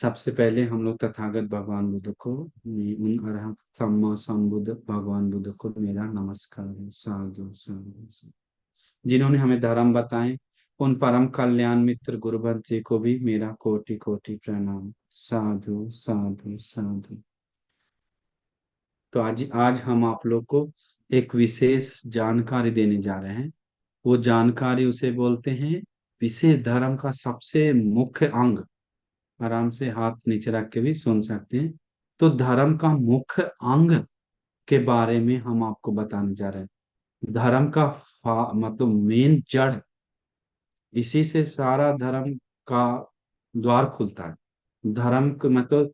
सबसे पहले हम लोग तथागत भगवान बुद्ध को, उन अरहत सम्मा संबुद्ध भगवान बुद्ध को मेरा नमस्कार है। साधु साधु साधु। जिन्होंने हमें धर्म बताए, उन परम कल्याण मित्र गुरुभक्त जी को भी मेरा कोटि कोटि प्रणाम। साधु साधु साधु। तो आज आज हम आप लोग को एक विशेष जानकारी देने जा रहे हैं। वो जानकारी उसे बोलते हैं विशेष धर्म का सबसे मुख्य अंग। आराम से हाथ नीचे रख के भी सुन सकते हैं। तो धर्म का मुख्य अंग के बारे में हम आपको बताने जा रहे हैं। धर्म का मतलब मेन जड़, इसी से सारा धर्म का द्वार खुलता है। धर्म का मतलब,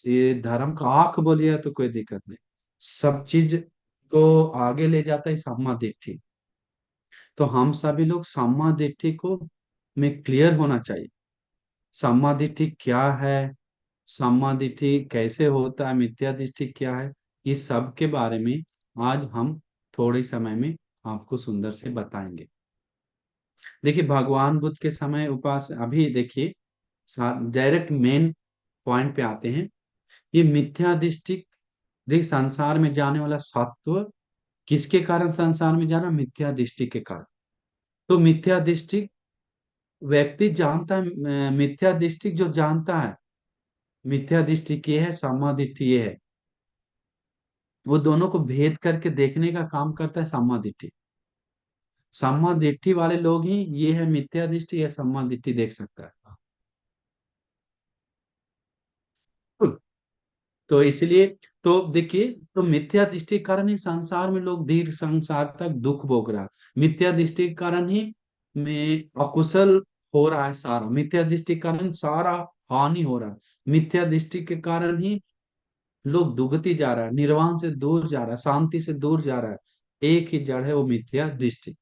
ये धर्म का आंख बोलिए तो कोई दिक्कत नहीं। सब चीज को आगे ले जाता है सम्मा दिट्ठी। तो हम सभी लोग सम्मा दिट्ठी को में क्लियर होना चाहिए। सम्मा दिट्ठी क्या है, सम्मा दिट्ठी कैसे होता है, मिथ्या दृष्टि क्या है, इस सब के बारे में आज हम थोड़े समय में आपको सुंदर से बताएंगे। देखिए भगवान बुद्ध के समय उपास, अभी देखिए डायरेक्ट मेन पॉइंट पे आते हैं। ये मिथ्या दृष्टि, देखिए संसार में जाने वाला सत्व किसके कारण संसार में जाना, मिथ्या दृष्टि के कारण। तो मिथ्या दृष्टि व्यक्ति जानता है, मिथ्या दृष्टि जो जानता है मिथ्या दृष्टि ये है, सम्मा दृष्टि ये है, वो दोनों को भेद करके देखने का काम करता है सम्मा दृष्टि। सम्मा दृष्टि वाले लोग ही ये है मिथ्या दृष्टि या सम्मा दृष्टि देख सकता है। तो इसलिए, तो देखिए, तो मिथ्या दृष्टि के कारण ही संसार में लोग दीर्घ संसार तक दुख भोग रहा है। मिथ्या दृष्टि के कारण ही में अकुशल हो रहा है सारा। मिथ्या दृष्टि के कारण सारा हानि हो रहा है। मिथ्या दृष्टि के कारण ही लोग दुगती जा रहा है, निर्वाण से दूर जा रहा है, शांति से दूर जा रहा है। एक ही जड़ है, वो मिथ्या दृष्टि।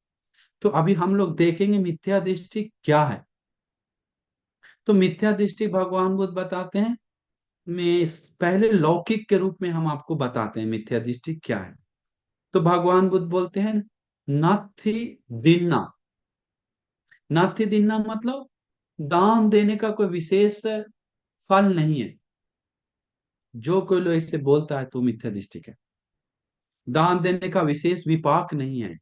तो अभी हम लोग देखेंगे मिथ्या दृष्टि क्या है। तो मिथ्या दृष्टि भगवान बुद्ध बताते हैं, में पहले लौकिक के रूप में हम आपको बताते हैं मिथ्या दृष्टि क्या है। तो भगवान बुद्ध बोलते हैं नाथी दिन्ना। नाथी दिन्ना मतलब दान देने का कोई विशेष फल नहीं है। जो कोई लोग इसे बोलता है तो मिथ्या दृष्टि है। दान देने का विशेष विपाक नहीं है।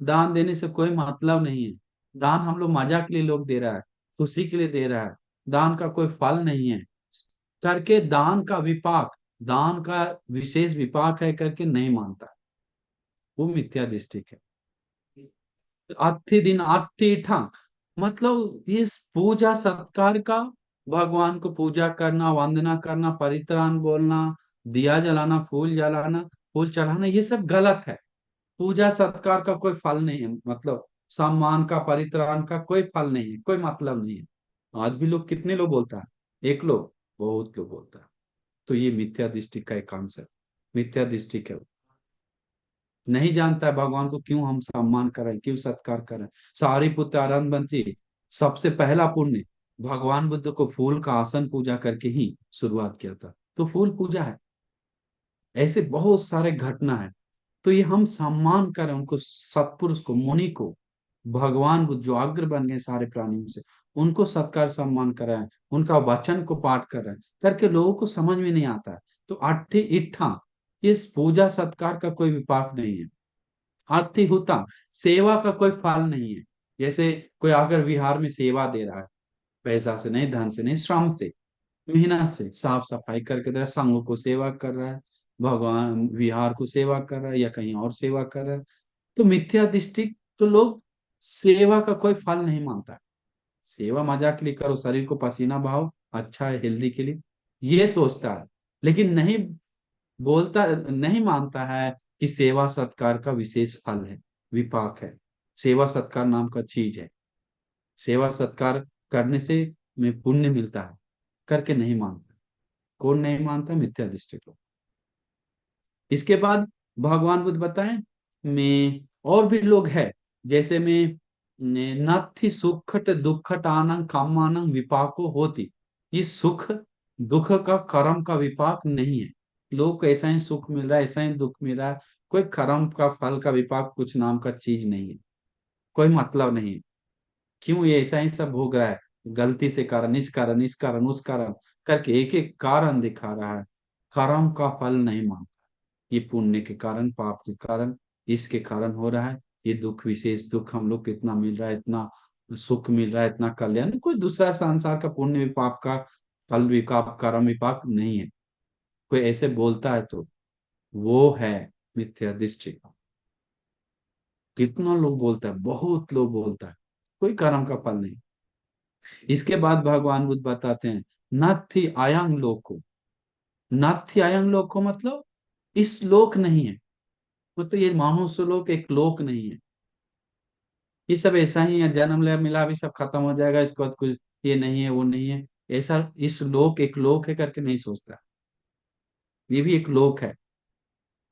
दान देने से कोई मतलब नहीं है। दान हम लोग मजाक के लिए लोग दे रहा है, खुशी के लिए दे रहा है। दान का कोई फल नहीं है करके, दान का विपाक, दान का विशेष विपाक है करके नहीं मानता, वो मिथ्या दृष्टि है। अति दिन अति ठा मतलब इस पूजा सत्कार का, भगवान को पूजा करना, वंदना करना, परित्राण बोलना, दिया जलाना, फूल जलाना, फूल चढ़ाना, ये सब गलत है। पूजा सत्कार का कोई फल नहीं है, मतलब सम्मान का, परित्राण का कोई फल नहीं है, कोई मतलब नहीं है। आज भी लोग, कितने लोग बोलता है, एक लोग, बहुत लोग बोलता है। तो ये मिथ्या दृष्टि का एक कॉन्सेप्ट, मिथ्या दृष्टि है। नहीं जानता है भगवान को क्यों हम सम्मान करें, क्यों सत्कार करें। सारिपुत्र आनंदवंती सबसे पहला पुण्य भगवान बुद्ध को फूल का आसन पूजा करके ही शुरुआत किया था। तो फूल पूजा है। ऐसे बहुत सारे घटना है। तो ये हम सम्मान करें उनको, सत्पुरुष को, मुनि को, भगवान बुद्ध जो अग्र बन गए सारे प्राणियों से, उनको सत्कार सम्मान कराएं, उनका वचन को पाठ करें करके लोगों को समझ में नहीं आता है। तो अट्ठी इट्ठा, इस पूजा सत्कार का कोई विपाक नहीं है। अर्थी होता, सेवा का कोई फल नहीं है। जैसे कोई अगर विहार में सेवा दे रहा है, पैसा से नहीं, धन से नहीं, श्रम से, मेहनत से, साफ सफाई करके दे रहा है, संघ को सेवा कर रहा है, भगवान विहार को सेवा कर रहा है, या कहीं और सेवा कर रहा है। तो मिथ्या दृष्टि, तो लोग सेवा का कोई फल नहीं मानता है। सेवा मजाक के लिए करो, शरीर को पसीना बहाओ, अच्छा है हेल्दी के लिए, ये सोचता है। लेकिन नहीं बोलता, नहीं मानता है कि सेवा सत्कार का विशेष फल है, विपाक है। सेवा सत्कार नाम का चीज है। सेवा सत्कार करने से में पुण्य मिलता है करके नहीं मानता। कौन नहीं मानता, मिथ्या दृष्टि को। इसके बाद भगवान बुद्ध बताएं, में और भी लोग हैं, जैसे में नत्थि सुखट दुखट आनंद कामानंद विपाको होती। ये सुख दुख का कर्म का विपाक नहीं है। लोग को ऐसा ही सुख मिल रहा है, ऐसा ही दुख मिल रहा है, कोई कर्म का फल का विपाक कुछ नाम का चीज नहीं है, कोई मतलब नहीं है। क्यों ये ऐसा ही सब भोग रहा है, गलती से कारण, इस कारण, इस कारण, उस कारण, करके एक एक कारण दिखा रहा है। कर्म का फल नहीं मांगता, ये पुण्य के कारण, पाप के कारण, इसके कारण हो रहा है। ये दुख, विशेष दुख हम लोग को इतना मिल रहा है, इतना सुख मिल रहा है, इतना कल्याण, कोई दूसरा संसार का पुण्य विपाक का फल विपाक, कर्म विपाक नहीं है। कोई ऐसे बोलता है तो वो है मिथ्या दृष्टि। कितना लोग बोलता है, बहुत लोग बोलता है, कोई कर्म का फल नहीं। इसके बाद भगवान बुद्ध बताते हैं, नत्थि अयं लोको। नत्थि अयं लोको मतलब इस लोक नहीं है, मतलब ये मानुष्य लोक एक लोक नहीं है। ये सब ऐसा ही है, जन्म ले मिला भी सब खत्म हो जाएगा, इसके बाद कुछ ये नहीं है वो नहीं है, ऐसा इस लोक एक लोक है करके नहीं सोचता। ये भी एक लोक है,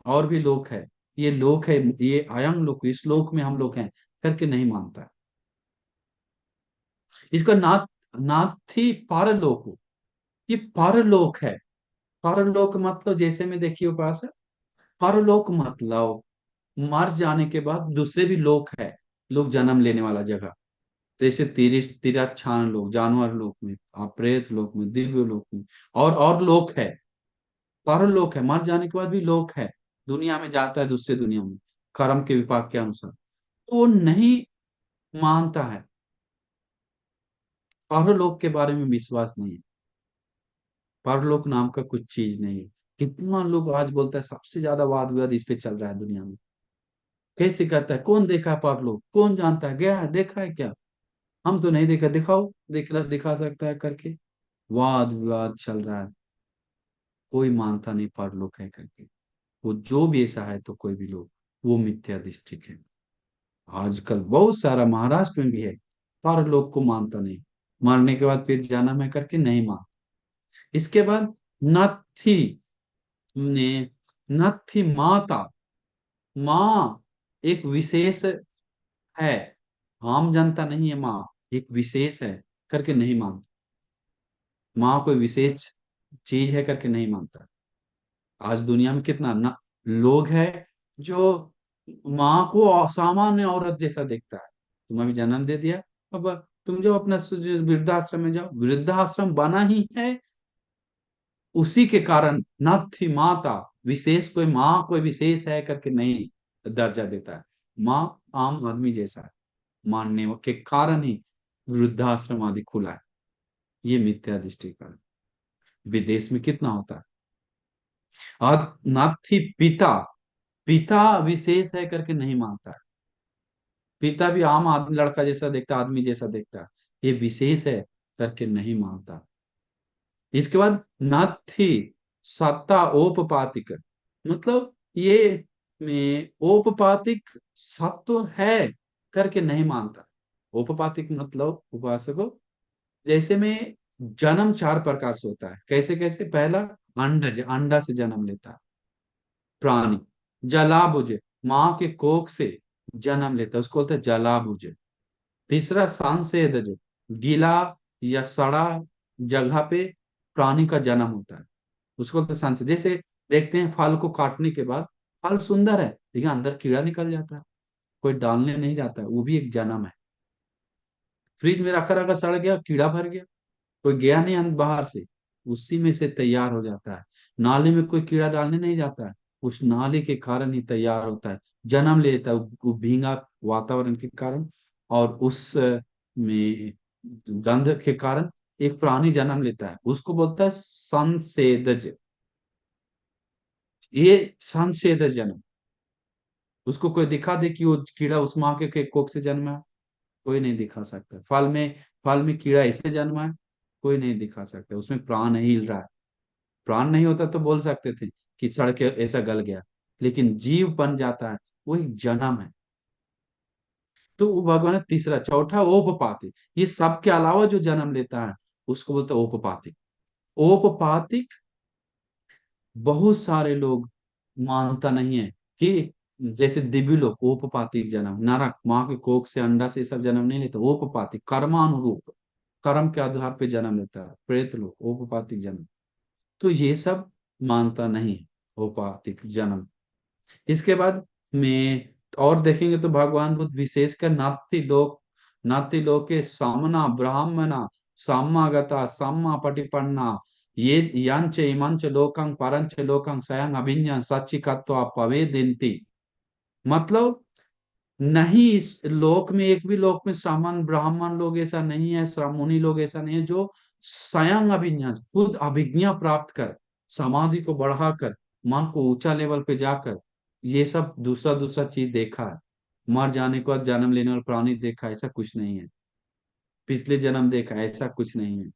और भी लोक है, ये लोक है, ये अयं लोक, इस लोक में हम लोग हैं करके नहीं मानता। इसका नाथ, नाथी पारलोक, ये परलोक है। परलोक मतलब जैसे में देखिए उपास है, परलोक मतलब मर जाने के बाद दूसरे भी लोक है, लोग जन्म लेने वाला जगह। जैसे तिरछान लोक, जानवर लोक में, प्रेत लोक में, दिव्य लोक में, और लोक है। परलोक है, मर जाने के बाद भी लोक है, दुनिया में जाता है दूसरे दुनिया में, कर्म के विपाक के अनुसार। तो वो नहीं मानता है, परलोक के बारे में विश्वास नहीं है, परलोक नाम का कुछ चीज नहीं है। कितना लोग आज बोलता है, सबसे ज्यादा वाद विवाद इस पे चल रहा है दुनिया में। कैसे करता है, कौन देखा है परलोक, कौन जानता है, गया है, देखा है क्या? हम तो नहीं देखा, दिखाओ, दिखा सकता है करके वाद विवाद चल रहा है। कोई मानता नहीं परलोक है करके। वो जो भी ऐसा है तो कोई भी लोग, वो मिथ्या दृष्टि है। आजकल बहुत सारा महाराष्ट्र में भी है, परलोक को मानता नहीं, मरने के बाद फिर जन्म है करके नहीं मान। इसके बाद नथी ने, नथी माता, माँ एक विशेष है, आम जनता नहीं है, माँ एक विशेष है करके नहीं मानता। माँ कोई विशेष चीज है करके नहीं मानता। आज दुनिया में कितना ना लोग हैं जो माँ को सामान्य औरत जैसा देखता है। तुम्हें भी जन्म दे दिया, अब तुम जो अपना वृद्धाश्रम में जाओ, वृद्धाश्रम बना ही है उसी के कारण। न थी माता, विशेष कोई माँ कोई विशेष है करके नहीं दर्जा देता है। माँ आम आदमी जैसा है मानने के कारण ही वृद्धाश्रम आदि खुला है। ये मिथ्या दृष्टि का विदेश में कितना होता है। और न थी पिता, पिता विशेष है करके नहीं मानता है। पिता भी आम आदमी, लड़का जैसा देखता, आदमी जैसा देखता है, ये विशेष है करके नहीं मानता। इसके बाद न थी सत्ता ओपपातिक, मतलब ये में ओपपातिक सत्व है करके नहीं मानता। ओपपातिक मतलब उपासको, जैसे में जन्म चार प्रकार से होता है, कैसे कैसे, पहला अंडज, अंडा से जन्म लेता है प्राणी, जलाबुज, माँ के कोख से जन्म लेता है, उसको बोलते हैं जलाबुज। तीसरा सांसेदज, गीला या सड़ा जगह पे प्राणी का जन्म होता है, उसको बोलते हैं सांसेद। जैसे देखते हैं फल को काटने के बाद फल सुंदर है लेकिन अंदर कीड़ा निकल जाता है, कोई डालने नहीं जाता है, वो भी एक जन्म है। फ्रिज में रखा रखा सड़ गया, कीड़ा भर गया, कोई गया नहीं बाहर से, उसी में से तैयार हो जाता है। नाली में कोई कीड़ा डालने नहीं जाता है, उस नाली के कारण ही तैयार होता है, जन्म लेता है वो भींगा वातावरण के कारण, और उस में गंध के कारण एक प्राणी जन्म लेता है, उसको बोलता है संसेदज। ये संसेदज जन्म, उसको कोई दिखा दे कि वो कीड़ा उस माँ के कोख से जन्मा है, कोई नहीं दिखा सकता। फल में कीड़ा ऐसे जन्मा है, कोई नहीं दिखा सकता, उसमें प्राण नहीं हिल रहा है। प्राण नहीं होता तो बोल सकते थे कि सड़ के ऐसा गल गया, लेकिन जीव बन जाता है, वो एक जन्म है। तो वो भगवान है तीसरा। चौथा ओपपातिक, ये सब के अलावा जो जन्म लेता है उसको बोलते हैं ओपपातिक। ओपपातिक बहुत सारे लोग मानता नहीं है कि जैसे दिव्य लोग ओपपातिक जन्म, नरक माँ के कोख से अंडा से सब जन्म नहीं लेता, ओपपातिक कर्मानुरूप, कर्म के आधार पे जन्म लेता है, प्रेत लोग ओपपातिक जन्म। तो ये सब मानता नहीं औपातिक जन्म। इसके बाद में और देखेंगे तो भगवान बुद्ध विशेषकर नाती लोक के सामना ब्राह्मणा, सामागता, सामा पटिपन्ना, ये यांच इमंच लोकं परंच लोकं स्वयं अभिज्ञा सच्चिकत्वा पवेदिन्ति। मतलब नहीं, इस लोक में, एक भी लोक में श्रामण ब्राह्मण लोग ऐसा नहीं है, मुनि लोग ऐसा नहीं है जो स्वयं अभिज्ञा, खुद अभिज्ञा प्राप्त कर, समाधि को बढ़ाकर, मन को ऊंचा लेवल पे जाकर ये सब दूसरा दूसरा चीज देखा है, मर जाने के बाद जन्म लेने वाला प्राणी देखा, ऐसा कुछ नहीं है, पिछले जन्म देखा, ऐसा कुछ नहीं है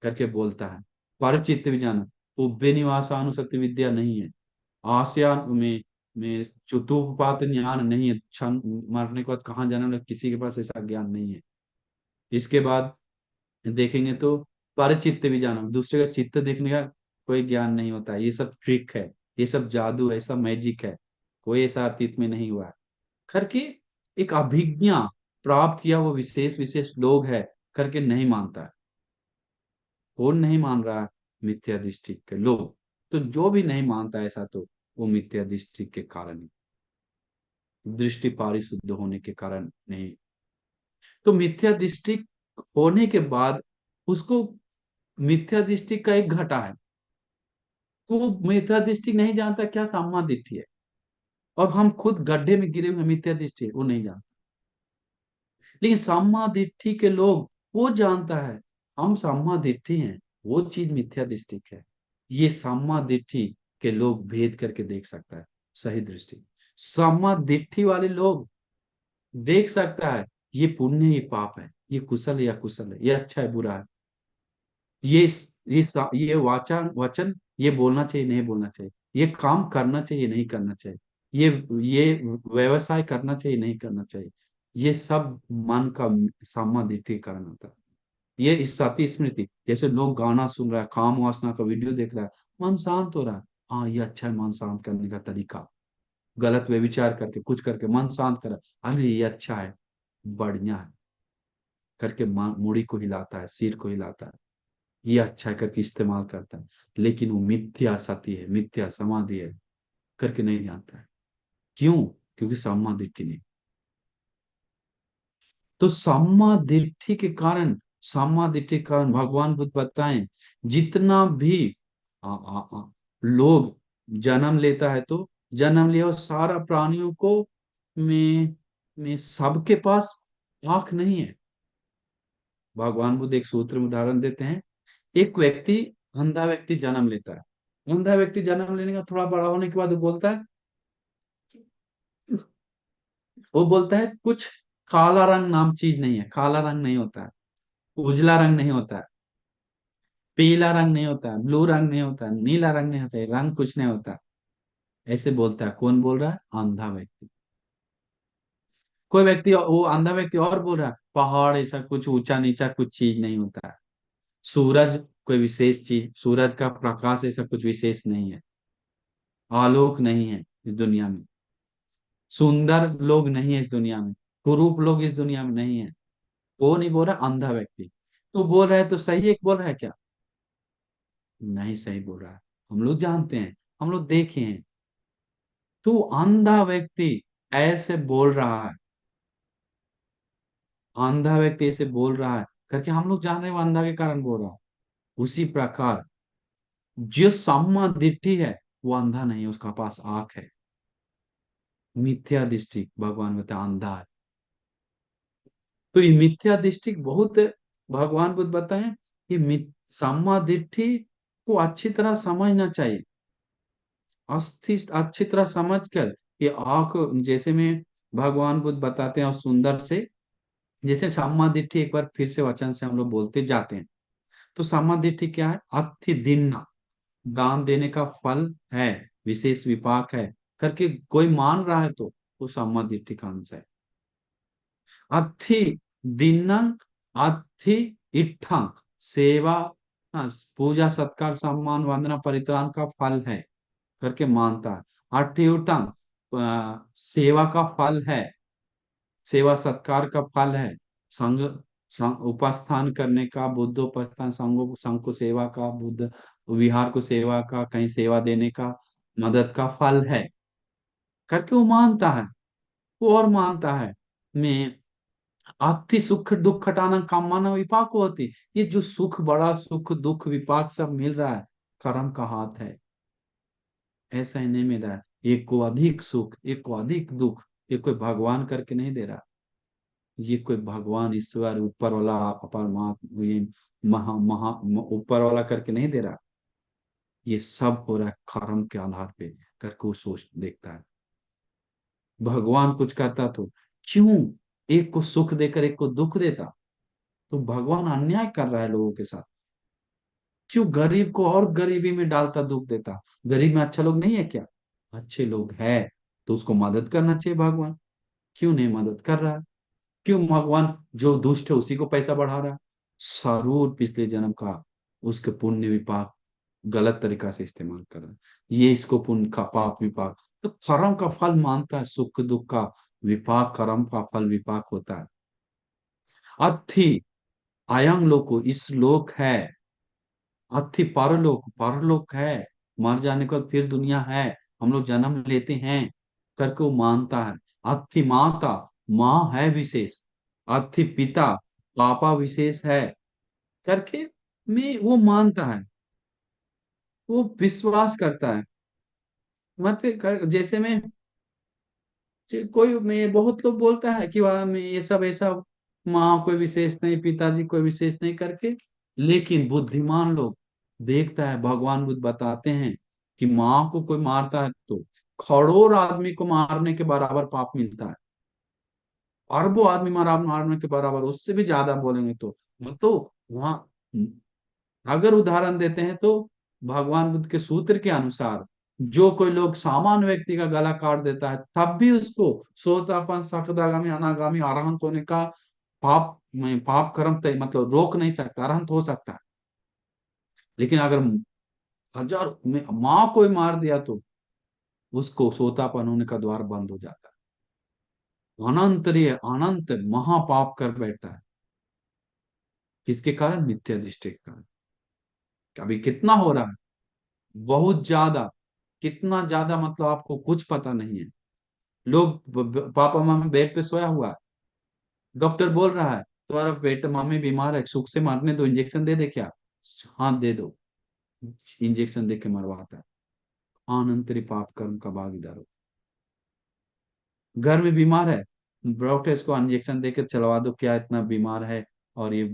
करके बोलता है। परचित्त भी जाना, उब्बे निवासानुसति विद्या नहीं है, आसियान में चतुष्पाद ज्ञान नहीं है, क्षण मरने के बाद कहाँ जाना है, किसी के पास ऐसा ज्ञान नहीं है। इसके बाद देखेंगे तो परचित्त भी जाना, दूसरे का चित्त देखने का कोई ज्ञान नहीं होता है, ये सब ट्रिक है, ये सब जादू है, सब मैजिक है, कोई ऐसा अतीत में नहीं हुआ है करके एक अभिज्ञा प्राप्त किया वो विशेष विशेष लोग है करके नहीं मानता है। कौन नहीं मान रहा है? मिथ्या दृष्टि के लोग। तो जो भी नहीं मानता ऐसा, तो वो मिथ्या दृष्टि के कारण ही, दृष्टि पारिशुद्ध होने के कारण नहीं। तो मिथ्या दृष्टि होने के बाद उसको, मिथ्या दृष्टि का एक घटा है, तो वो मिथ्या दृष्टि नहीं जानता क्या सम्मा दिट्ठी है, और हम खुद गड्ढे में गिरे हुए मिथ्या दृष्टि वो नहीं जानता। लेकिन सम्मा दिट्ठी के लोग, वो जानता है हम सम्मा दिट्ठी हैं, वो चीज मिथ्या दृष्टि है। ये सम्मा दिट्ठी के लोग भेद करके देख सकता है सही दृष्टि। सम्मा दिट्ठी वाले लोग देख सकता है ये पुण्य ये पाप है, ये कुशल है या कुशल है, ये अच्छा है बुरा है, ये ये वाचन वचन ये बोलना चाहिए नहीं बोलना चाहिए, ये काम करना चाहिए नहीं करना चाहिए, ये व्यवसाय करना चाहिए नहीं करना चाहिए। ये सब मन का समाधिठी कारण होता है। ये इस सती स्मृति, जैसे लोग गाना सुन रहा है, काम वासना का वीडियो देख रहा है, मन शांत हो रहा है, हाँ ये अच्छा है मन शांत करने का तरीका, गलत व्यभिचार करके कुछ करके मन शांत करा, अरे ये अच्छा है, बढ़िया है करके मुड़ी को हिलाता है, सिर को हिलाता है, ये अच्छा है करके इस्तेमाल करता है। लेकिन वो मिथ्या सती है, मिथ्या समाधि है करके नहीं जानता है। क्यों? क्योंकि सम्मा दिट्ठी नहीं। तो सम्मा दिट्ठी के कारण, सम्मा दिट्ठी के कारण भगवान बुद्ध बताएं, जितना भी आ, आ, आ, लोग जन्म लेता है, तो जन्म लिया और सारा प्राणियों को में सबके पास आंख नहीं है। भगवान बुद्ध एक सूत्र में उदाहरण देते हैं, एक व्यक्ति, अंधा व्यक्ति जन्म लेता है, अंधा व्यक्ति जन्म लेने का थोड़ा बड़ा होने के बाद वो बोलता है, कुछ काला रंग नाम चीज नहीं है, काला रंग नहीं होता है, उजला रंग नहीं होता है, पीला रंग नहीं होता है, ब्लू रंग नहीं होता है, नीला रंग नहीं होता है, रंग कुछ नहीं होता। ऐसे बोलता है, कौन बोल रहा है? अंधा व्यक्ति। कोई व्यक्ति, वो अंधा व्यक्ति और बोल रहा है, पहाड़ ऐसा कुछ ऊंचा नीचा कुछ चीज नहीं होता है, सूरज कोई विशेष चीज, सूरज का प्रकाश ऐसा कुछ विशेष नहीं है, आलोक नहीं है इस दुनिया में, सुंदर लोग नहीं है इस दुनिया में, कुरूप लोग इस दुनिया में नहीं है। वो नहीं बोल रहा, अंधा व्यक्ति। तो बोल रहा है तो सही एक बोल रहा है क्या? नहीं सही बोल रहा है, हम लोग जानते हैं, हम लोग देखे हैं। तो अंधा व्यक्ति ऐसे बोल रहा है, अंधा व्यक्ति ऐसे बोल रहा है करके हम लोग जान रहे हैं वो अंधा के कारण बोल रहा है। उसी प्रकार जो सम्मा दिट्ठी है, वो अंधा नहीं है, उसका पास आंख है। मिथ्या दृष्टि भगवान बता अंधा है। तो ये मिथ्या दृष्टि बहुत, भगवान बुद्ध बताएं कि सम्मा दिट्ठी को अच्छी तरह समझना चाहिए, अच्छी तरह समझ कर ये आंख, जैसे में भगवान बुद्ध बताते हैं और सुंदर से, जैसे सम्मा दिट्ठी, एक बार फिर से वचन से हम लोग बोलते जाते हैं। तो सम्मा दिट्ठी क्या है? अति दिन, दान देने का फल है, विशेष विपाक है करके कोई मान रहा है, तो वो सम्मा दिट्ठी का अंश है। अथि दिनंक, अथि इट्ठंक, सेवा, हाँ, पूजा सत्कार सम्मान वंदना परित्राण का फल है करके मानता है। अठि उठंक, सेवा का फल है, सेवा सत्कार का फल है, संग उपस्थान करने का, बुद्धोपस्थान, संघ को सेवा का, बुद्ध विहार को सेवा का, कहीं सेवा देने का, मदद का फल है करके वो मानता है। वो और मानता है, मैं अति सुख दुख हटाना कामना विपाक होती। ये जो सुख, बड़ा सुख दुख विपाक सब मिल रहा है, कर्म का हाथ है। ऐसा ही नहीं मिल रहा है। एक को अधिक सुख, एक को अधिक दुख, ये कोई भगवान करके नहीं दे रहा। ये कोई भगवान ईश्वर ऊपर वाला परमात्मा, ये महा महा ऊपर वाला करके नहीं दे रहा। ये सब हो रहा है कर्म के आधार पे करके वो सोच देखता है। भगवान कुछ करता तो क्यों एक को सुख देकर एक को दुख देता? तो भगवान अन्याय कर रहा है लोगों के साथ। क्यों गरीब को और गरीबी में डालता, दुख देता? गरीब में अच्छा लोग नहीं है क्या? अच्छे लोग है, तो उसको मदद करना चाहिए भगवान। क्यों नहीं मदद कर रहा है? क्यों भगवान जो दुष्ट है उसी को पैसा बढ़ा रहा है? जरूर पिछले जन्म का उसके पुण्य विपाक गलत तरीका से इस्तेमाल कर रहा है। ये इसको पुण्य का पाप विपाक, तो कर्म का फल मानता है, सुख दुख का विपाक, कर्म का फल विपाक होता है। अथि अयं लोको, इस लोक है। अथि परलोक, परलोक है। मर जाने के बाद फिर दुनिया है, हम लोग जन्म लेते हैं करके वो मानता है। अथि माता, माँ है विशेष। अथि पिता, पापा विशेष है करके मैं वो मानता है, वो विश्वास करता है। जैसे मैं, कोई मैं बहुत लोग बोलता है कि वाह मैं ये सब ऐसा, माँ कोई विशेष नहीं, पिताजी कोई विशेष नहीं करके। लेकिन बुद्धिमान लोग देखता है, भगवान बुद्ध बताते हैं कि माँ को कोई मारता है तो करोड़ आदमी को मारने के बराबर पाप मिलता है। अरबों आदमी मारने के बराबर, उससे भी ज्यादा बोलेंगे तो वहां अगर उदाहरण देते हैं तो भगवान बुद्ध के सूत्र के अनुसार जो कोई लोग सामान्य व्यक्ति का गला काट देता है तब भी उसको सोतापन सकदागामी अनागामी अरहंत होने का पाप में पाप कर्म मतलब रोक नहीं सकता, अरहंत हो सकता है। लेकिन अगर माँ को ही मार दिया तो उसको सोतापन होने का द्वार बंद हो जाता है, अनंतरीय अनंत महापाप कर बैठता है। किसके कारण? मिथ्या दृष्टि के कारण। अभी कितना हो रहा है? बहुत ज्यादा। कितना ज्यादा मतलब आपको कुछ पता नहीं है। लोग पापा मम्मी बेड पे सोया हुआ है, डॉक्टर बोल रहा है तुम्हारा बेटा मम्मी बीमार है, सुख से मरने दो, इंजेक्शन दे दे क्या? हाँ दे दो। इंजेक्शन दे के मरवाता है। अनंतरी पाप कर्म का भागीदार हो। घर में बीमार है, डॉक्टर इसको इंजेक्शन दे के चलवा दो, क्या इतना बीमार है और ये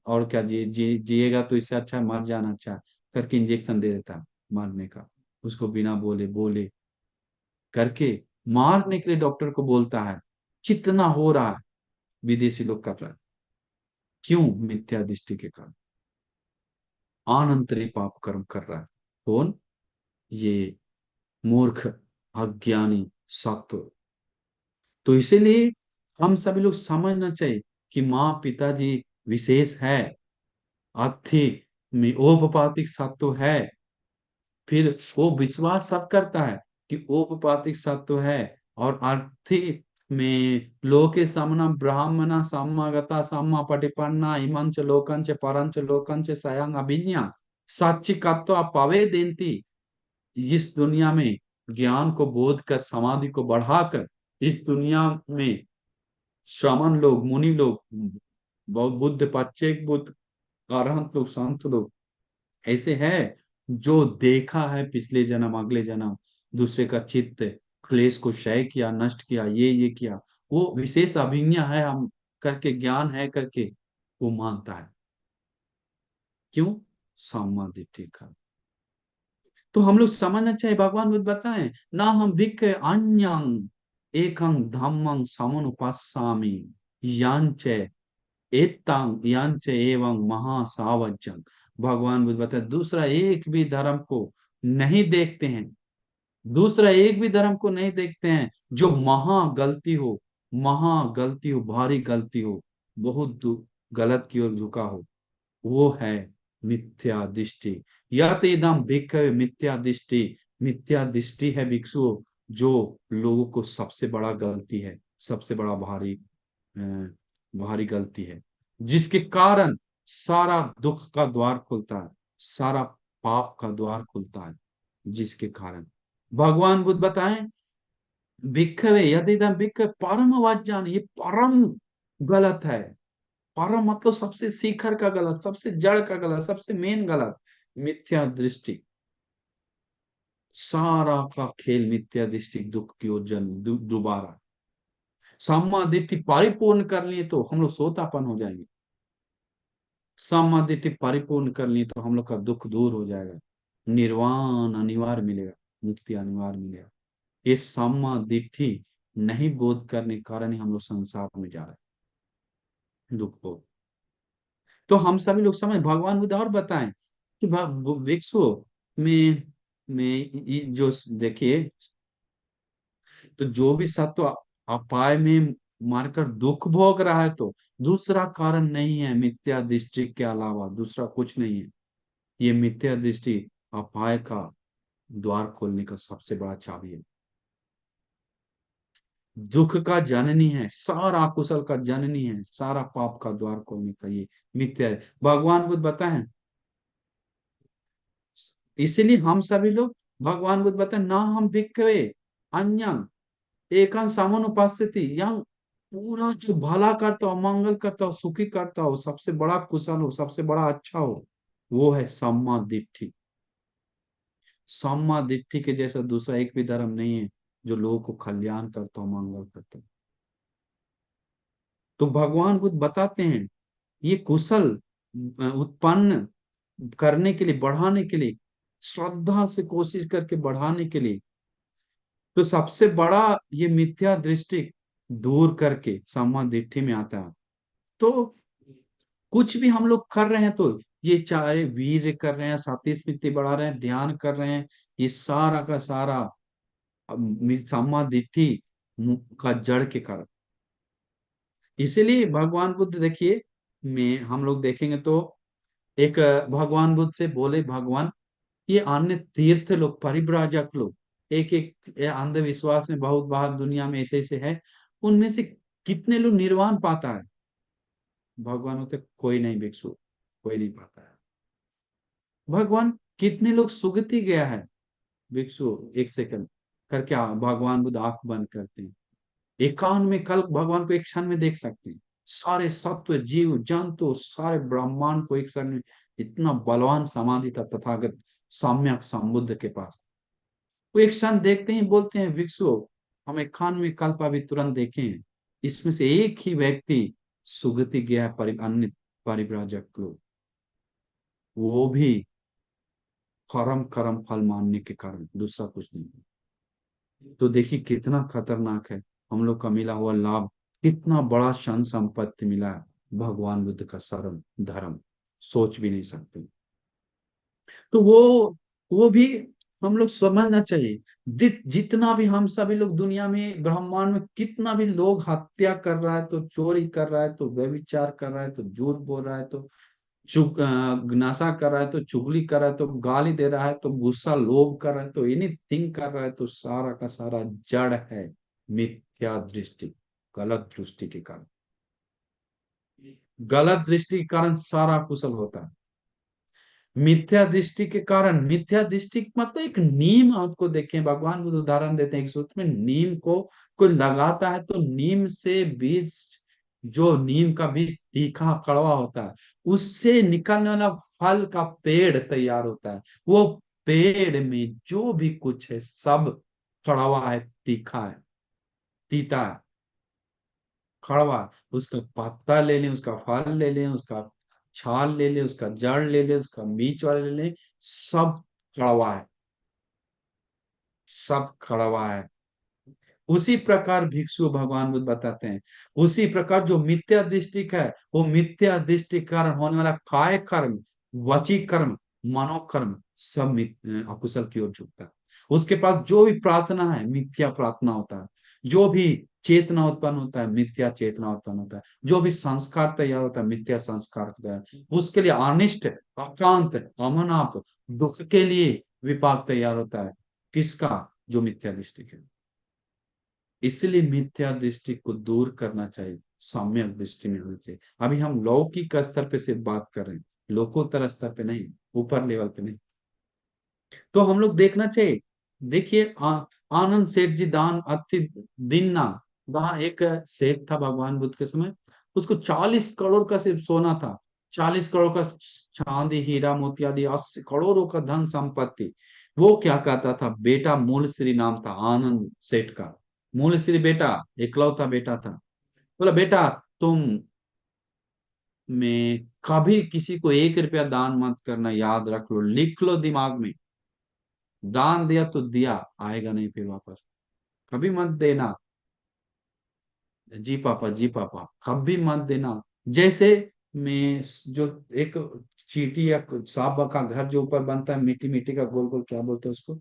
और क्या जिएगा तो इससे अच्छा है मर जाना अच्छा है करके इंजेक्शन दे देता है मरने का। उसको बिना बोले बोले करके मारने के लिए डॉक्टर को बोलता है। कितना हो रहा है, विदेशी लोग कर रहा है। क्यों? मिथ्या दृष्टि के कारण अनंतरी पाप कर्म कर रहा है। कौन? ये मूर्ख अज्ञानी सत्व। तो इसीलिए हम सभी लोग समझना चाहिए कि माँ पिताजी विशेष है। अथि में ओपपातिक सत्व है। फिर वो विश्वास सब करता है कि ओपपातिक सत्व है। और अर्थी में लोके समना ब्राह्मणा सम्मागता सम्मा पटिपन्ना इमंच लोकंच परंच लोकंच स्वयं अभिज्ञा साचिकत्व पवे देंती। इस दुनिया में ज्ञान को बोध कर समाधि को बढ़ाकर इस दुनिया में श्रमण लोग, मुनि लोग, बहुत बुद्ध, पच्चेक बुद्ध, अरहंत लोग, संत लोग ऐसे हैं जो देखा है पिछले जन्म अगले जन्म, दूसरे का चित्त क्लेश को क्षय किया, नष्ट किया, ये किया। वो विशेष अभिज्ञा है हम करके, ज्ञान है करके वो मानता है। क्यों? सम्मा दिट्ठी का। तो हम लोग समझना चाहिए, भगवान बुद्ध बताएं ना हम विक अन्यं एकं धम्मं समुपस्सामि यांच एतांग यांच एवं महासावज्जं। भगवान बुद्ध बताए दूसरा एक भी धर्म को नहीं देखते हैं, दूसरा एक भी धर्म को नहीं देखते हैं जो महा गलती हो, महा गलती हो, भारी गलती हो, बहुत गलत की ओर झुका हो। वो है मिथ्या दृष्टि। यत इदम भिक्खवे मिथ्या दृष्टि। मिथ्या दृष्टि है भिक्षु जो लोगों को सबसे बड़ा गलती है, सबसे बड़ा भारी गलती है, जिसके कारण सारा दुख का द्वार खुलता है, सारा पाप का द्वार खुलता है। जिसके कारण भगवान बुद्ध बताएं भिक्खवे यदिदम भिक्खवे परम वज्जान, ये परम गलत है। परम मतलब सबसे शिखर का गलत, सबसे जड़ का गलत, सबसे मेन गलत। मिथ्या दृष्टि, सारा का खेल मिथ्या दृष्टि दुख की ओर दोबारा सम्मा दिट्ठी परिपूर्ण कर लिए तो हम लोग सोतापन हो जाएंगे। सम्मा दिट्ठी परिपूर्ण कर लिए तो हम लोग का दुख दूर हो जाएगा, निर्वाण अनिवार्य मिलेगा, मुक्ति अनिवार्य मिलेगा। ये सम्मा दिट्ठी नहीं बोध करने के कारण ही हम लोग संसार में जा रहे हैं, दुख को। तो हम सभी लोग समझ, भगवान बुद्ध और बताएं कि भिक्षु में जो देखिए, तो जो भी सत्व अपाय में मारकर दुख भोग रहा है, तो दूसरा कारण नहीं है मिथ्या दृष्टि के अलावा, दूसरा कुछ नहीं है। ये मिथ्या दृष्टि अपाय का द्वार खोलने का सबसे बड़ा चाबी है, दुख का जननी है, सारा कुशल का जननी है, सारा पाप का द्वार खोलने का ये मिथ्या है। भगवान बुद्ध बताए, इसीलिए हम सभी लोग, भगवान बुद्ध बताए ना हम भिक्खवे अन्यं एकांत समानुपस्थिति, यहाँ पूरा जो भला करता हो, मंगल करता हो, सुखी करता हो, सबसे बड़ा कुशल हो, सबसे बड़ा अच्छा हो, वो है सम्मा दिट्ठी। सम्मा दिट्ठी के जैसा दूसरा एक भी धर्म नहीं है जो लोगों को कल्याण करता हो, मंगल करता हो। तो भगवान बुद्ध बताते हैं ये कुशल उत्पन्न करने के लिए, बढ़ाने के लिए, श्रद्धा से कोशिश करके बढ़ाने के लिए, तो सबसे बड़ा ये मिथ्या दृष्टि दूर करके सम्मा दिट्ठी में आता है। तो कुछ भी हम लोग कर रहे हैं, तो ये चाहे वीर कर रहे हैं, साथी स्मृति बढ़ा रहे हैं, ध्यान कर रहे हैं, ये सारा का सारा सम्मा दिट्ठी का जड़ के कारण। इसीलिए भगवान बुद्ध देखिए, में हम लोग देखेंगे तो एक भगवान बुद्ध से बोले भगवान, ये अन्य तीर्थ लोग, परिव्राजक लोग, एक एक अंधविश्वास में बहुत बाहर दुनिया में ऐसे ऐसे है, उनमें से कितने लोग निर्वाण पाता है? भगवान होते कोई नहीं भिक्षु, कोई नहीं पाता है। भगवान कितने लोग सुगति गया है? भिक्षु एक सेकंड करके भगवान बुद्ध आंख बंद करते हैं, एकांत में कल भगवान को एक क्षण में देख सकते हैं, सारे सत्व जीव जंतु सारे ब्रह्मांड को एक क्षण में। इतना बलवान समाधि था तथागत सम्यक संबुद्ध के पास। वो एक क्षण देखते ही बोलते हैं भिक्षु, हम एक क्षण में कल्प अभी तुरंत देखे हैं, इसमें से एक ही व्यक्ति सुगति गया है, अन्य परिव्राजक लोग, वो भी कर्म कर्म फल मानने के कारण, दूसरा कुछ नहीं। तो देखिए कितना खतरनाक है हम लोग का मिला हुआ लाभ, कितना बड़ा धन संपत्ति मिला है, भगवान बुद्ध का शरण धर्म, सोच भी नहीं सकते। तो वो भी हम लोग समझना चाहिए। जितना भी हम सभी लोग दुनिया में ब्रह्मांड में कितना भी लोग हत्या कर रहा है, तो चोरी कर रहा है, तो व्यभिचार कर रहा है, तो झूठ बोल रहा है, तो नशा कर रहा है, तो चुगली कर रहा है, तो गाली दे रहा है, तो गुस्सा लोभ कर रहा है, तो एनीथिंग कर रहा है, तो सारा का सारा जड़ है मिथ्या दृष्टि, गलत दृष्टि के कारण। गलत दृष्टि के कारण सारा कुशल होता है। मिथ्या दृष्टि के कारण, मिथ्या दृष्टि मतलब एक नीम, आपको देखें भगवान बुद्ध उदाहरण देते हैं एक सूत्र में, नीम को कोई लगाता है तो नीम से बीज, जो नीम का बीज तीखा कड़वा होता है, उससे निकलने वाला फल का पेड़ तैयार होता है। वो पेड़ में जो भी कुछ है सब कड़वा है, तीखा है, तीता है, कड़वा। उसका पत्ता ले लें, उसका फल ले लें, उसका छाल ले लें, उसका जड़ ले लें, उसका बीज वाले ले लें, सब कड़वा है, सब कड़वा है। उसी प्रकार भिक्षु भगवान बुद्ध बताते हैं, उसी प्रकार जो मिथ्या दृष्टि है, वो मिथ्या दृष्टि के कारण होने वाला काय कर्म, वची कर्म, मनोकर्म, सब अकुशल की ओर झुकता है। उसके पास जो भी प्रार्थना है मिथ्या प्रार्थना होता है, जो भी चेतना उत्पन्न होता है मिथ्या चेतना उत्पन्न होता है, जो भी संस्कार तैयार होता है मिथ्या संस्कार होता है, उसके लिए अनिष्ट, अशांत, अमनाप, दुख के लिए विपाक तैयार होता है। किसका? जो मिथ्या दृष्टि है। इसलिए मिथ्या दृष्टि को दूर करना चाहिए, सम्यक दृष्टि में होनी चाहिए। अभी हम लौकिक स्तर पे सिर्फ बात कर रहे हैं, लोकोत्तर स्तर पे नहीं, ऊपर लेवल पे नहीं। तो हम लोग देखना चाहिए। देखिए आनंद सेठ जी दान अति दीन्ना, वहां एक सेठ था भगवान बुद्ध के समय, उसको 40 करोड़ का सिर्फ सोना था, 40 करोड़ का चांदी हीरा मोती आदि 80 करोड़ों का धन संपत्ति। वो क्या कहता था, बेटा मूल श्री नाम था आनंद सेठ का, मूल श्री बेटा, इकलौता बेटा था। बोला बेटा तुम में कभी किसी को 1 रुपया दान मत करना, याद रख लो, लिख लो दिमाग में। दान दिया तो दिया, आएगा नहीं फिर वापस, कभी मत देना। जी पापा, जी पापा, कभी मत देना। जैसे मैं जो एक चींटी या सांप का घर जो ऊपर बनता है, मिट्टी मिट्टी का गोल गोल, क्या बोलते हैं उसको,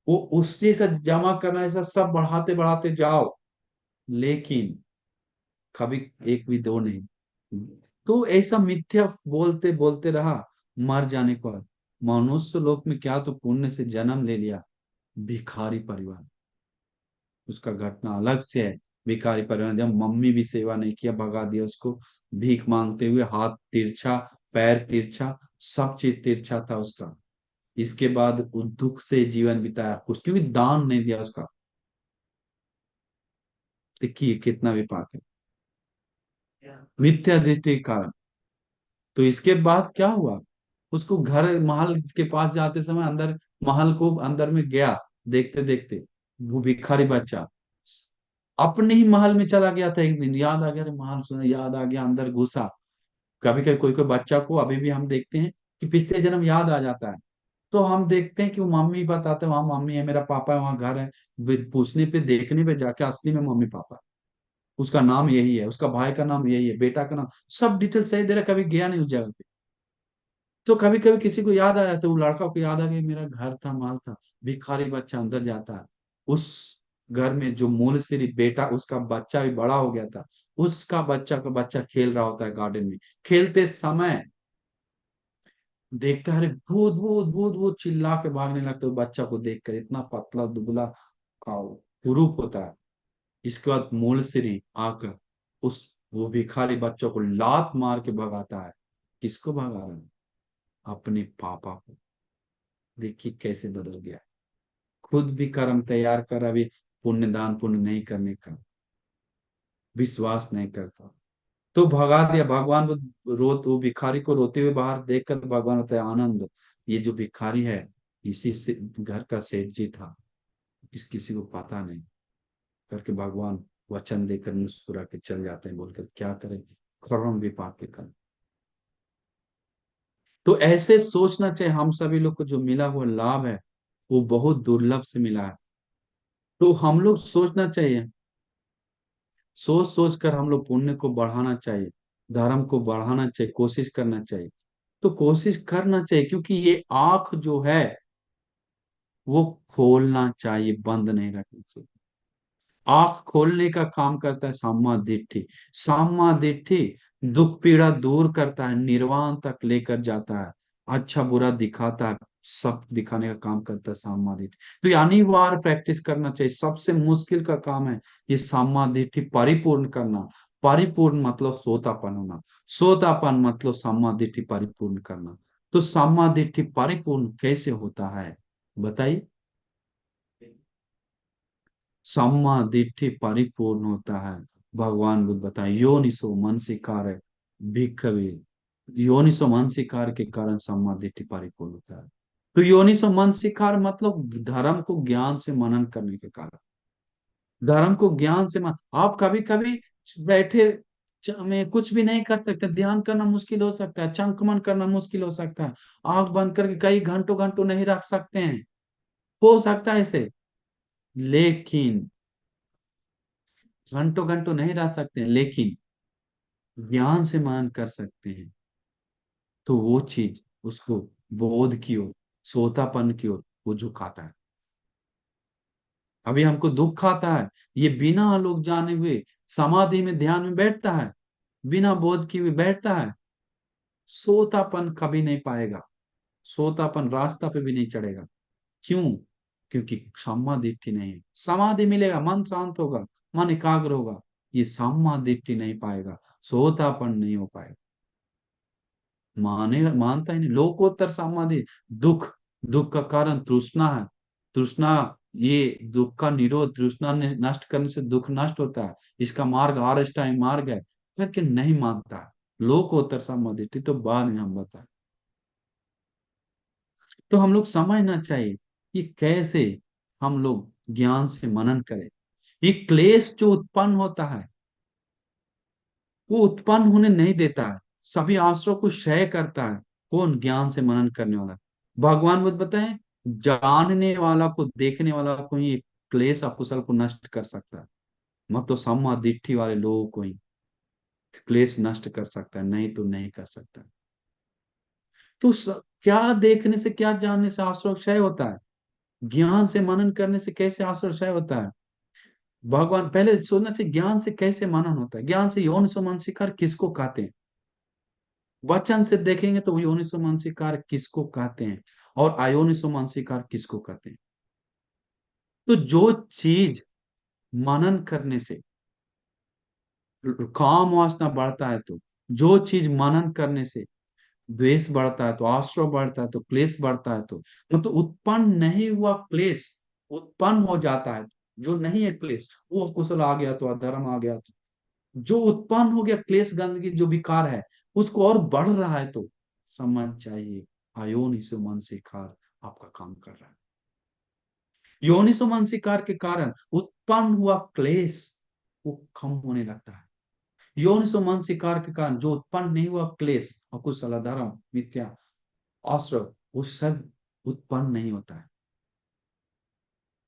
वो उससे से जमा करना, ऐसा सब बढ़ाते बढ़ाते जाओ, लेकिन कभी एक भी दो नहीं। तो ऐसा मिथ्या बोलते बोलते रहा, मर जाने के बाद मनुष्य लोक में क्या तो पुण्य से जन्म ले लिया, भिखारी परिवार, उसका घटना अलग से है। भिखारी परिवार, जब मम्मी भी सेवा नहीं किया, भगा दिया उसको, भीख मांगते हुए, हाथ तिरछा, पैर तिरछा, सब चीज तिरछा था उसका। इसके बाद उस दुख से जीवन बिताया कुछ, क्योंकि दान नहीं दिया उसका। देखिए कितना विपाक है, मिथ्या दृष्टि के कारण। तो इसके बाद क्या हुआ, उसको घर महल के पास जाते समय अंदर, महल को अंदर में गया, देखते देखते वो भिखारी बच्चा अपने ही महल में चला गया था। एक दिन याद आ गया, अरे महल सुना, याद आ गया, अंदर घुसा। कभी कभी कोई कोई बच्चा को अभी भी हम देखते हैं कि पिछले जन्म याद आ जाता है, तो हम देखते हैं कि वो मम्मी बताते हैं, वहां मम्मी है, मेरा पापा है, वहां घर है। पूछने पे, देखने पे जाके असली में मम्मी पापा, उसका नाम यही है, उसका भाई का नाम यही है, बेटा का नाम, सब डिटेल सही दे रहा, कभी गया नहीं उस जगह पे। तो कभी कभी किसी को याद आ जाता है, वो लड़का को याद आ गया, मेरा घर था, माल था। भिखारी बच्चा अंदर जाता है, उस घर में जो मूल श्री बेटा, उसका बच्चा भी बड़ा हो गया था, उसका बच्चा का बच्चा खेल रहा होता है गार्डन में। खेलते समय देखता है, अरे भूत भूत भूत भूत, चिल्ला के भागने लगता है, बच्चा को देखकर, इतना पतला दुबला का कुरूप होता है। इसके बाद मूल श्री आकर उस वो भिखारी बच्चों को लात मार के भगाता है। किसको भगा रहा है, अपने पापा को। देखिए कैसे बदल गया, खुद भी कर्म तैयार कर, अभी पुण्य दान पुण्य नहीं करने का विश्वास नहीं करता, तो भगा दिया भगवान। वो भिखारी को रोते हुए बाहर देखकर भगवान होता है, आनंद, ये जो भिखारी है, इसी से घर का सेठ जी था, किसी को पता नहीं, करके भगवान वचन देकर मुस्कुरा के चल जाते हैं, बोलकर क्या करें, कर्म विपाक के कर्म। तो ऐसे सोचना चाहिए, हम सभी लोग को जो मिला हुआ लाभ है, वो बहुत दुर्लभ से मिला है। तो हम लोग सोचना चाहिए, सोच सोच कर हम लोग पुण्य को बढ़ाना चाहिए, धर्म को बढ़ाना चाहिए, कोशिश करना चाहिए। तो कोशिश करना चाहिए, क्योंकि ये आंख जो है वो खोलना चाहिए, बंद नहीं रखना चाहिए। आंख खोलने का काम करता है साम्मा दिट्ठी। साम्मा दिट्ठी दुख पीड़ा दूर करता है, निर्वाण तक लेकर जाता है, अच्छा बुरा दिखाता है, सब दिखाने का काम करता है साम्मा दिट्ठी। तो ये अनिवार्य प्रैक्टिस करना चाहिए, सबसे मुश्किल का काम है ये साम्मा दिट्ठी परिपूर्ण करना। परिपूर्ण मतलब सोतापन होना, सोतापन मतलब साम्मा दिट्ठी परिपूर्ण करना। तो साम्मा दिट्ठी परिपूर्ण कैसे होता है, बताइए। सम्मा दिट्ठी परिपूर्ण होता है, भगवान बुद्ध बताए, योनिसो मनसिकार है, भिक्खवे, योनिसो मनसिकार के कारण सम्मा दिट्ठी परिपूर्ण होता है। तो योनिसो मनसिकार मतलब धर्म को ज्ञान से मनन करने के कारण, धर्म को ज्ञान से मन, आप कभी कभी बैठे में कुछ भी नहीं कर सकते, ध्यान करना मुश्किल हो सकता है, चंकमन करना मुश्किल हो सकता है, आंख बंद करके कई घंटों घंटों नहीं रख सकते हैं, हो सकता है ऐसे, लेकिन घंटों घंटों नहीं रह सकते हैं, लेकिन ज्ञान से मनन कर सकते हैं। तो वो चीज उसको बोध की ओर, सोतापन की ओर वो झुकाता है। अभी हमको दुख आता है, ये बिना लोग जाने हुए समाधि में ध्यान में बैठता है, बिना बोध किए हुए बैठता है, सोतापन कभी नहीं पाएगा, सोतापन रास्ता पे भी नहीं चढ़ेगा। क्यों? क्योंकि सम्मा दिट्ठी नहीं है। समाधि मिलेगा, मन शांत होगा, मन एकाग्र होगा, ये सम्मा दिट्ठी नहीं पाएगा, सोतापन नहीं हो पाएगा, मानता ही नहीं। लोकोत्तर समाधि, दुख, दुख का कारण तृष्णा है, तृष्णा, ये दुख का निरोध, तृष्णा नष्ट करने से दुख नष्ट होता है, इसका मार्ग आर टाइम मार्ग है। करके नहीं मानता है। लोकोत्तर सम्मादिट्ठी तो बाद में हम बताए। तो हम लोग समझना चाहिए कि कैसे हम लोग ज्ञान से मनन करें। ये क्लेश जो उत्पन्न होता है वो उत्पन्न होने नहीं देता है, सभी आश्रयों को क्षय करता है। कौन? ज्ञान से मनन करने वाला। भगवान बुद्ध बताए, जानने वाला को, देखने वाला को ही क्लेश अकुशल को नष्ट कर सकता है। मत तो सम्मा दिट्ठी वाले लोगों को ही क्लेश नष्ट कर सकता है, नहीं तो नहीं कर सकता। तो क्या देखने से, क्या जानने से आश्रय क्षय होता है? ज्ञान से मनन करने से कैसे आश्रय क्षय होता है? भगवान पहले सोचना चाहिए, ज्ञान से कैसे मनन होता है। ज्ञान से योनिसो मनसिकार किसको कहते हैं? वचन से देखेंगे तो योनिसो मनसिकार किसको कहते हैं और अयोनिसो मनसिकार किसको कहते हैं। तो जो चीज मनन करने से काम वासना बढ़ता है, तो जो चीज मनन करने से द्वेष बढ़ता है, तो आश्रय बढ़ता है, तो क्लेश बढ़ता है, तो मतलब उत्पन्न नहीं हुआ क्लेश उत्पन्न हो जाता है। जो नहीं है क्लेश, वो कुशल आ गया तो अधर्म आ गया, तो जो उत्पन्न हो गया क्लेश गंदगी जो विकार है उसको और बढ़ रहा है, तो समझ चाहिए अयोनिसो मनसिकार आपका काम कर रहा है। योनिसो मनसिकार के कारण उत्पन्न हुआ क्लेश वो कम होने लगता है। योनिसो मनसिकार के कारण जो उत्पन्न नहीं हुआ क्लेश, अकुशल, धर्म, मिथ्या, आश्रव, वो सब उत्पन्न नहीं होता है।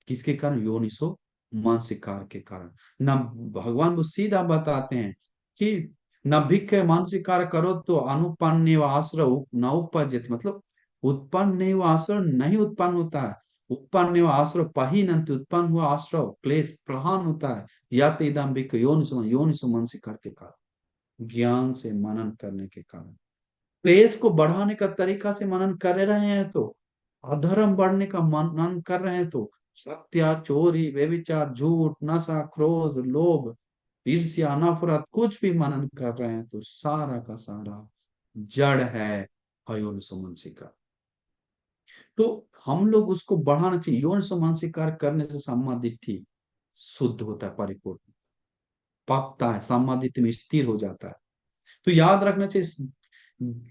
किसके कारण? योनिसो मानसिकार के कारण। न भगवान वो सीधा बताते हैं कि न भिक्खे मानसिकार करो तो अनुपन्न व आश्रव न उपजत, मतलब उत्पन्न नहीं हुआ आश्रव नहीं उत्पन्न होता है। उत्पन्न हुआ आश्रव पहिनंति, उत्पन्न हुआ आश्रव क्लेश प्रहान होता है। या तो इदम भिक्ख योनिसो, योनिसो मानसिकार के कारण, ज्ञान से मनन करने के कारण। क्लेश को बढ़ाने का तरीका से मनन कर रहे हैं तो, अधर्म बढ़ने का मनन कर रहे हैं तो, सत्या, चोरी, व्यभिचार, झूठ, नशा, क्रोध, लोभ, ईर्ष्या, नफरत कुछ भी मनन कर रहे हैं तो सारा का सारा जड़ है अयोनिसो मनसिकार। तो हम लोग उसको बढ़ाना चाहिए। योनिसो मनसिकार करने से सम्मा दिट्ठी शुद्ध होता है, परिपूर्ण पकता है, सम्मा दिट्ठी में स्थिर हो जाता है। तो याद रखना चाहिए,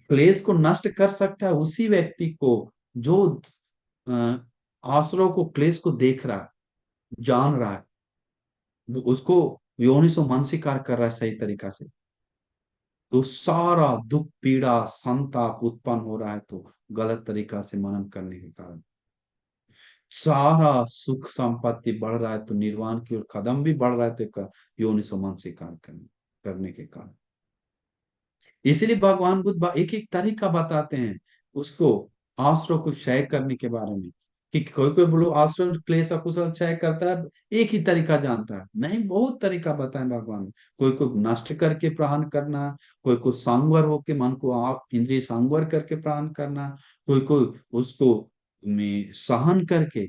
क्लेश को नष्ट कर सकता है उसी व्यक्ति को जो अ, आसुरों को, क्लेश को देख रहा है, जान रहा है, उसको योनिसो मनसिकार कर रहा है सही तरीका से। तो सारा दुख, पीड़ा, संताप उत्पन्न हो रहा है तो गलत तरीका से मनन करने के कारण सारा सुख संपत्ति बढ़ रहा है, तो निर्वाण की ओर कदम भी बढ़ रहा है, तो योनिसो मनसिकार करने के कारण। इसलिए भगवान बुद्ध एक एक तरीका बताते हैं उसको, आश्रय को क्षय करने के बारे में। कि कोई कोई बोलो आश्रय क्लेश अकुशल क्षय करता है, एक ही तरीका जानता है, नहीं, बहुत तरीका बताए भगवान ने। कोई को नष्ट करके प्रहन करना, कोई को सांगवर होके मन को आप इंद्रिय सांगवर करके प्रहन करना, कोई को उसको में सहन करके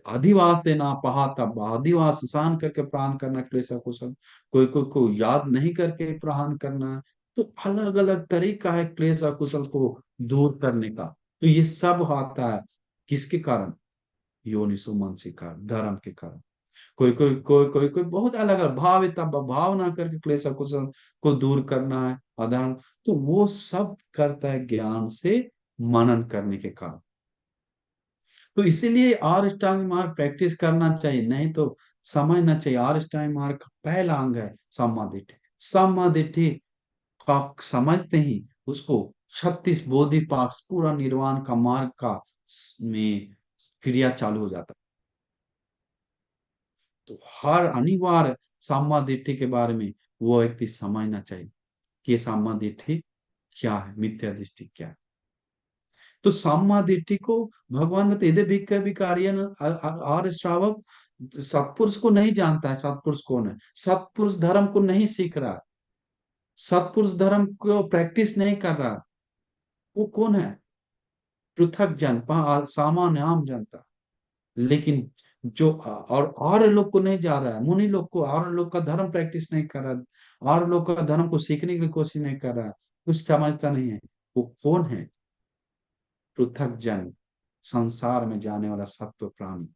अधिवास से ना पहाता, अधिवास सहन करके प्रहन करना क्लेश कुशल, कोई को याद नहीं करके प्रहन करना। तो अलग अलग तरीका है क्लेश कुशल को दूर करने का। तो ये सब आता है किसके कारण? योनिसो मनसिकार, धर्म के कारण। कोई बहुत अलग अलग भाव ना करके क्लेश कुशल को दूर करना है, अधर्म, तो वो सब करता है ज्ञान से मनन करने के कारण। तो इसीलिए आर अष्टांग मार्ग प्रैक्टिस करना चाहिए, नहीं तो समझना चाहिए आर अष्टांग मार्ग का पहला अंग है सम्मादिट्ठी। सम्मादिट्ठी का समझते ही उसको 36 बोधिपाक्ष पूरा निर्वाण का मार्ग का में क्रिया चालू हो जाता है। तो हर अनिवार्य सम्मादिट्ठी के बारे में वो व्यक्ति समझना चाहिए कि सम्मादिट्ठी क्या है, मिथ्या दृष्टि क्या है। तो साम्मा दिट्ठी को भगवान में तेदे भिक्खु आर्य श्रावक सत्पुरुष को नहीं जानता है। सत्पुरुष कौन है? सत्पुरुष धर्म को नहीं सीख रहा, सत्पुरुष धर्म को प्रैक्टिस नहीं कर रहा, वो कौन है? पृथक जन, सामान्य आम जनता। लेकिन जो और लोग को नहीं जा रहा है, मुनि लोग को, और लोग का धर्म प्रैक्टिस नहीं कर रहा, और लोग का धर्म को सीखने की कोशिश नहीं कर रहा, कुछ समझता नहीं है, वो कौन है? पृथक जन, संसार में जाने वाला सत्व प्राणी।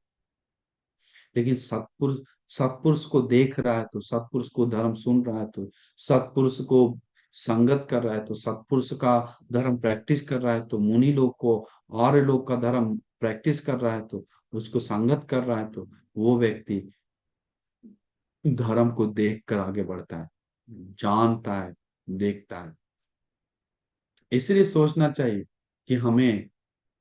लेकिन सत्पुरुष सत्पुरुष को देख रहा है तो, सत्पुरुष को धर्म सुन रहा है तो, सत्पुरुष को संगत कर रहा है तो, सत्पुरुष का धर्म प्रैक्टिस कर रहा है तो, मुनि लोग को, आर्य लोग का धर्म प्रैक्टिस कर रहा है तो, उसको संगत कर रहा है तो, वो व्यक्ति धर्म को देख कर आगे बढ़ता है, जानता है, देखता है। इसलिए सोचना चाहिए कि हमें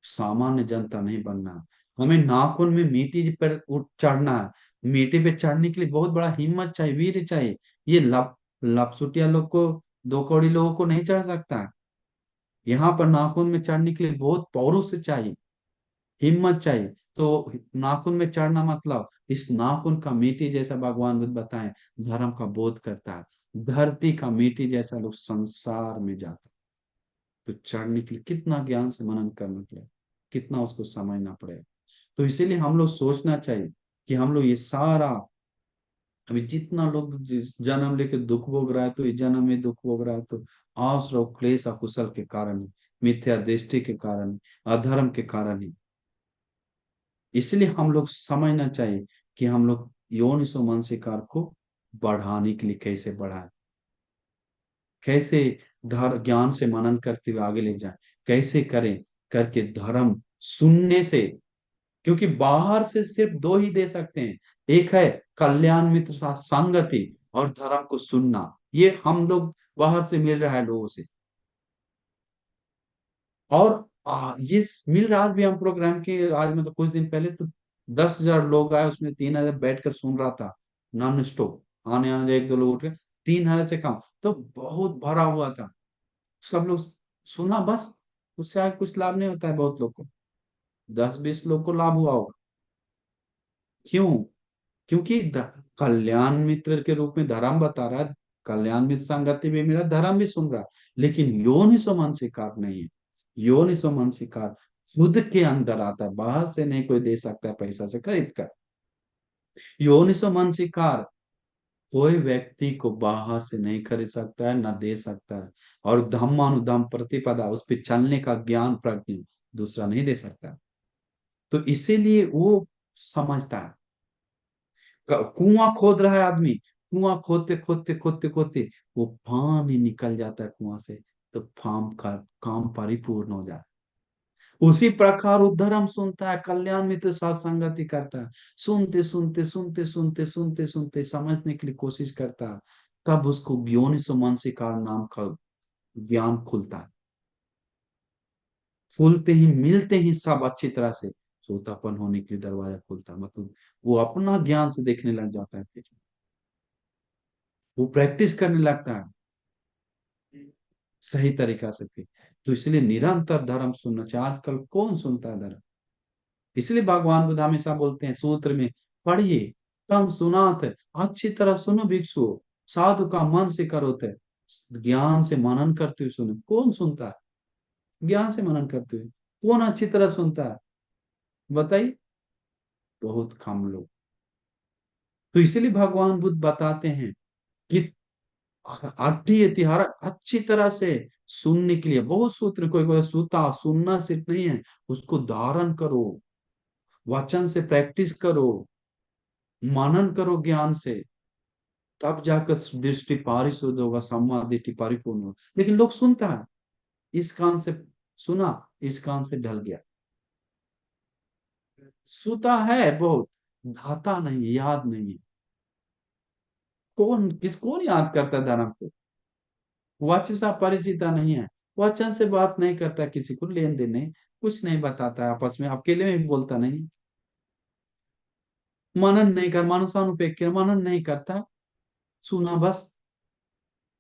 सामान्य जनता नहीं बनना। हमें नाखून में मीटी पर उठ चढ़ना है। मीटी पे चढ़ने के लिए बहुत बड़ा हिम्मत चाहिए, वीर चाहिए। ये लपसुटिया लोग को, दो कौड़ी लोगों को नहीं चढ़ सकता है। यहाँ पर नाखून में चढ़ने के लिए बहुत पौरुष चाहिए, हिम्मत चाहिए। तो नाखून में चढ़ना मतलब इस नाखून का मीटी जैसा भगवान बुद्ध बताएं धर्म का बोध करता है, धरती का मीटी जैसा लोग संसार में जाता है। तो चढ़ने के लिए कितना ज्ञान से मनन करना पड़ेगा, कितना उसको समझना पड़ेगा। तो इसीलिए हम लोग सोचना चाहिए कि हम लोग ये सारा, अभी जितना लोग जिस जन्म लेके दुख भोग रहा है, तो इस जन्म में दुख भोग रहा है तो आस और क्लेश अकुशल के कारण ही, मिथ्या दृष्टि के कारण ही, अधर्म के कारण ही। इसलिए हम लोग समझना चाहिए कि हम लोग योनिसो मनसिकार को बढ़ाने के लिए कैसे बढ़ाएं, कैसे ज्ञान से मनन करते हुए आगे ले जाएं, कैसे करें करके धर्म सुनने से। क्योंकि बाहर से सिर्फ दो ही दे सकते हैं, एक है कल्याण मित्र साथ संगति, और धर्म को सुनना। ये हम लोग बाहर से मिल रहा है लोगों से। और ये मिल रहा भी हम प्रोग्राम के आज मतलब कुछ दिन पहले तो 10,000 लोग आए, उसमें 3,000 बैठकर सुन रहा था नॉन स्टॉप। आने आने एक दो लोग उठ गए, 3,000 से कम तो बहुत भरा हुआ था। सब लोग सुना बस, उससे आगे कुछ लाभ नहीं होता है बहुत लोग को, 10-20 लोग को लाभ हुआ होगा। क्यों? क्योंकि कल्याण मित्र के रूप में धर्म बता रहा है, कल्याण मित्र संगति भी मेरा, धर्म भी सुन रहा है, लेकिन योनिसो मनसिकार नहीं है। योनिसो मनसिकार खुद के अंदर आता है, बाहर से नहीं कोई दे सकता है पैसा से खरीद कर। योनिसो मनसिकार कोई व्यक्ति को बाहर से नहीं खरीद सकता है, ना दे सकता है। और धम्मानुधम्म प्रतिपदा, उस पर चलने का ज्ञान प्रज्ञा दूसरा नहीं दे सकता। तो इसीलिए वो समझता है। कुआं खोद रहा है आदमी, कुआं खोदते खोदते खोदते खोदते वो पानी निकल जाता है कुआं से, तो फार्म का काम परिपूर्ण हो जाता है। उसी प्रकार वो धर्म सुनता है, कल्याण मित्र साथ संगति करता है, सुनते सुनते सुनते सुनते सुनते सुनते समझने के लिए कोशिश करता है, तब उसको योनिसो मनसिकार नाम का ज्ञान खुलता है। खुलते ही, मिलते ही सब अच्छी तरह से सोतापन होने के लिए दरवाजा खुलता है। मतलब वो अपना ज्ञान से देखने लग जाता है फिर, वो प्रैक्टिस करने लगता है सही तरीका से फिर। तो इसलिए निरंतर धर्म सुनना चाहिए। आजकल कौन सुनता है धर्म? इसलिए भगवान बुद्ध हमेशा बोलते हैं सूत्र में, पढ़िए तम सुनात, अच्छी तरह सुनो भिक्षु, साधु का मन से करो थे, ज्ञान से मनन करते हुए सुनो। कौन सुनता है ज्ञान से मनन करते हुए? कौन अच्छी तरह सुनता है बताइए? बहुत कम लोग। तो इसलिए भगवान बुद्ध बताते हैं कि अठी इतिहार अच्छी तरह से सुनने के लिए बहुत सूत्र, कोई कोई सूता सुनना सिर्फ नहीं है, उसको धारण करो, वचन से प्रैक्टिस करो, मनन करो ज्ञान से, तब जाकर दृष्टि पारिशुद्ध होगा, सम्मा दृष्टि परिपूर्ण होगा। लेकिन लोग सुनता है, इस कान से सुना, इस कान से ढल गया। सुता है बहुत, धाता नहीं, याद नहीं है। कौन याद करता है धर्म को? वचन सा परिचिता नहीं है, वचन से बात नहीं करता, किसी को लेन देन नहीं, कुछ नहीं बताता है, आपस में अकेले में भी बोलता नहीं, मनन नहीं कर, मानसानुपेक्षण मनन नहीं करता, सुना बस।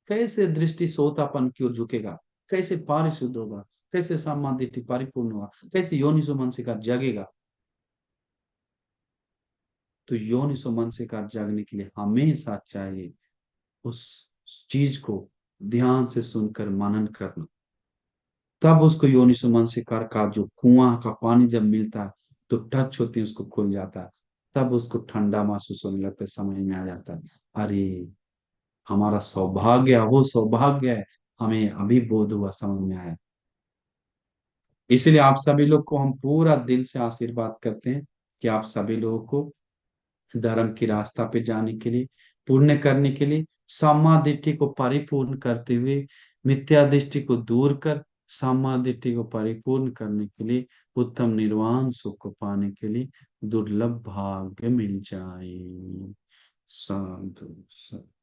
कैसे दृष्टि सोतापन की ओर झुकेगा? कैसे पारिशुद्ध होगा? कैसे समाधि परिपूर्ण होगा? कैसे योनिसो मनसिकार जगेगा? तो योनिसो मनसिकार जगने के लिए हमेशा चाहिए उस चीज को ध्यान से सुनकर मनन करना। तब उसको योनिसो मनसिकार का जो कुआं का पानी जब मिलता है, तो टच होती है उसको खुल जाता है, तब उसको ठंडा महसूस होने लगता है, समझ में आ जाता है, अरे हमारा सौभाग्य है, वो सौभाग्य है, हमें अभी बोध हुआ, समझ में आया। इसलिए आप सभी लोग को हम पूरा दिल से आशीर्वाद करते हैं कि आप सभी लोगों को धर्म की रास्ता पे जाने के लिए, पुण्य करने के लिए, सम्मा दृष्टि को परिपूर्ण करते हुए मिथ्या दृष्टि को दूर कर सम्मा दृष्टि को परिपूर्ण करने के लिए उत्तम निर्वाण सुख को पाने के लिए दुर्लभ भाग्य मिल जाए। साधु साधु।